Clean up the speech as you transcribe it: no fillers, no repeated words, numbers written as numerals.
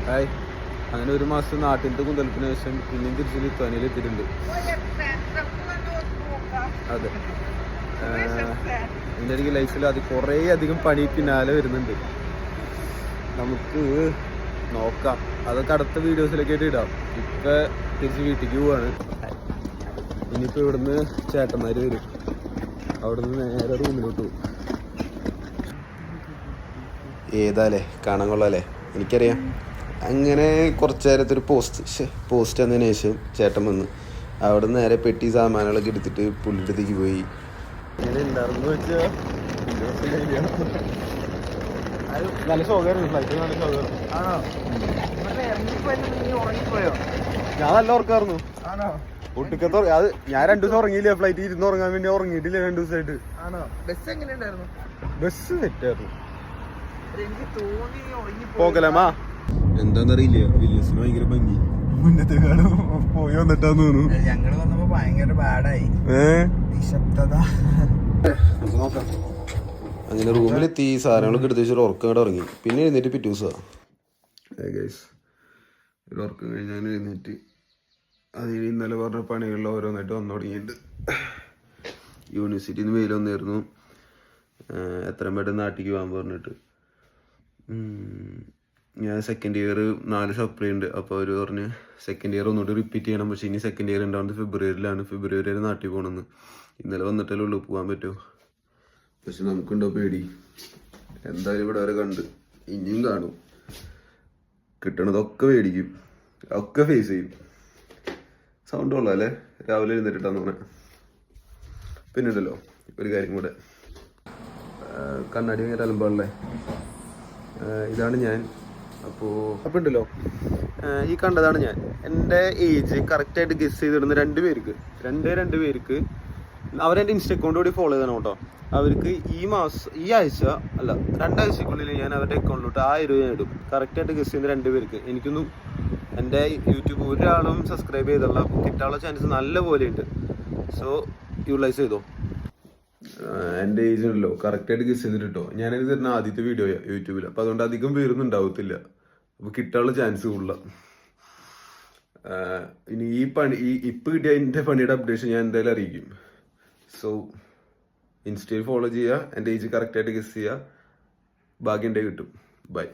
Hi. അങ്ങനെ ഒരു മാസം നാട്ടിലത്തെ കുന്തലത്തിന് ശേഷം പിന്നെയും തിരിച്ച് ലിത്വാനിയയിൽ എത്തിയിട്ടുണ്ട്. അതെ, എൻ്റെ എനിക്ക് ലൈഫിൽ അത് കുറേ അധികം പണി പിന്നാലെ വരുന്നുണ്ട്. നമുക്ക് നോക്കാം, അതൊക്കെ അടുത്ത വീഡിയോസിലൊക്കെ ആയിട്ട് ഇടാം. ഇപ്പം തിരിച്ച് വീട്ടിലേക്ക് പോവാണ്. ഇനിയിപ്പോൾ ഇവിടുന്ന് ചേട്ടന്മാർ വരും, അവിടുന്ന് നേരെ റൂമിലോട്ട് പോകും. ഏതാല്ലേ കാണാൻ കൊള്ളാല്ലേ, എനിക്കറിയാം. അങ്ങനെ കുറച്ച് നേരത്തെ ഒരു പോസ്റ്റ് വന്നതിന് ശേഷം ചേട്ടൻ വന്ന് അവിടെ നിന്ന് നേരെ പെട്ടി സാമാനുകളൊക്കെ എടുത്തിട്ട് പുള്ളിയുടെ അടുത്തേക്ക് പോയി. ഇങ്ങനെ ഉണ്ടായിരുന്നു വെച്ചാൽ നല്ല സുഖമായിരുന്നു, ഫ്ലൈറ്റ് നല്ല സുഖമായിരുന്നു. ഞാൻ നല്ല ഉറക്കായിരുന്നു. ഒട്ടുക്കത്തെ അത് ഞാൻ 2 ദിവസം ഉറങ്ങിയില്ല. ഫ്ലൈറ്റ് ഇരുന്ന് ഉറങ്ങാൻ വേണ്ടി ഉറങ്ങിയിട്ടില്ല 2 ദിവസമായിട്ട്. ബസ് സെറ്റായിരുന്നു. പോകലാമാ എന്താന്നറിയില്ല, വില്യസിന് ഭയങ്കര ഭംഗി മുന്നത്തെക്കാളും പോയി വന്നിട്ടാന്ന് തോന്നുന്നു. ഞങ്ങള് വന്നപ്പോ ഭയങ്കര ബാഡായി, നിശബ്ദത. നോക്കാം. അങ്ങനെ റൂമിലെത്തി സാധനങ്ങളൊക്കെ എടുത്ത് വെച്ചിട്ട് ഉറക്കം കൂടെ ഉറങ്ങി. പിന്നെ എഴുന്നേറ്റ് പിറ്റേ ദിവസമാണ് ഒരു ഉറക്കം കഴിഞ്ഞാൽ എഴുന്നേറ്റ് അതിന് ഇന്നലെ പറഞ്ഞ പണികളിൽ ഓരോന്നായിട്ട് വന്നു തുടങ്ങിയിട്ട് യൂണിവേഴ്സിറ്റിയിൽ നിന്ന് മെയിൽ വന്നായിരുന്നു എത്രയും പെട്ടെന്ന് നാട്ടിലേക്ക് പോകാൻ പറഞ്ഞിട്ട്. ഞാൻ സെക്കൻഡ് ഇയർ 4 സപ്ലൈ ഉണ്ട്. അപ്പോൾ അവർ പറഞ്ഞ് സെക്കൻഡ് ഇയർ ഒന്നുകൂടി റിപ്പീറ്റ് ചെയ്യണം. പക്ഷേ ഇനി സെക്കൻഡ് ഇയർ ഉണ്ടാവുന്നത് ഫെബ്രുവരിയിലാണ്. ഫെബ്രുവരി വരെ നാട്ടിൽ പോകണമെന്ന്. ഇന്നലെ വന്നിട്ടല്ലേ ഉള്ളൂ, പോകാൻ പറ്റുമോ? പക്ഷെ നമുക്കുണ്ടോ പേടി? എന്തായാലും ഇവിടെ വരെ കണ്ട് ഇനിയും കാണും. കിട്ടണതൊക്കെ മേടിക്കും, ഒക്കെ ഫേസ് ചെയ്യും. സൗണ്ട് കൊള്ളാം അല്ലേ? രാവിലെ എഴുന്നേറ്റിട്ടാന്ന് പറഞ്ഞാൽ. പിന്നെ ഉണ്ടല്ലോ ഒരു കാര്യം കൂടെ, കണ്ണാടി ഭയങ്കര അലമ്പാണല്ലേ. ഇതാണ് ഞാൻ. അപ്പോൾ ഉണ്ടല്ലോ, ഈ കണ്ടതാണ് ഞാൻ. എൻ്റെ ഏജ് കറക്റ്റായിട്ട് ഗസ് ചെയ്തിടുന്ന 2 പേർക്ക് അവരെൻ്റെ ഇൻസ്റ്റ അക്കൗണ്ട് കൂടി ഫോളോ ചെയ്തണം കേട്ടോ. അവർക്ക് ഈ ആഴ്ച അല്ല 2 ആഴ്ചക്കുള്ളിൽ ഞാൻ അവരുടെ അക്കൗണ്ടിലോട്ട് 1000 രൂപ ഞാൻ ഇടും. കറക്റ്റായിട്ട് ഗസ് ചെയ്യുന്ന 2 പേർക്ക്. എനിക്കൊന്നും എൻ്റെ യൂട്യൂബ് ഒരാളും സബ്സ്ക്രൈബ് ചെയ്തുള്ള കിട്ടാനുള്ള ചാൻസ് നല്ല പോലെ ഉണ്ട്. സോ യൂട്ടിലൈസ് ചെയ്തോ. എൻ്റെ ഏജ് ഉണ്ടല്ലോ കറക്റ്റായിട്ട് ഗസ് ചെയ്തിട്ട് കേട്ടോ. ഞാനത് തരുന്ന ആദ്യത്തെ വീഡിയോ യൂട്യൂബിൽ. അപ്പോൾ അതുകൊണ്ട് അധികം പേരൊന്നും ഉണ്ടാവത്തില്ല. അപ്പോൾ കിട്ടാനുള്ള ചാൻസ് കൂടുതലാണ്. ഇനി ഇപ്പം കിട്ടിയ എൻ്റെ പണിയുടെ അപ്ഡേഷൻ ഞാൻ എന്തായാലും അറിയിക്കും. സോ ഇൻസ്റ്റയിൽ ഫോളോ ചെയ്യുക, എൻ്റെ ഏജ് കറക്റ്റായിട്ട് ഗസ് ചെയ്യുക. ഭാഗ്യം ഉണ്ടെങ്കിൽ കിട്ടും. ബൈ.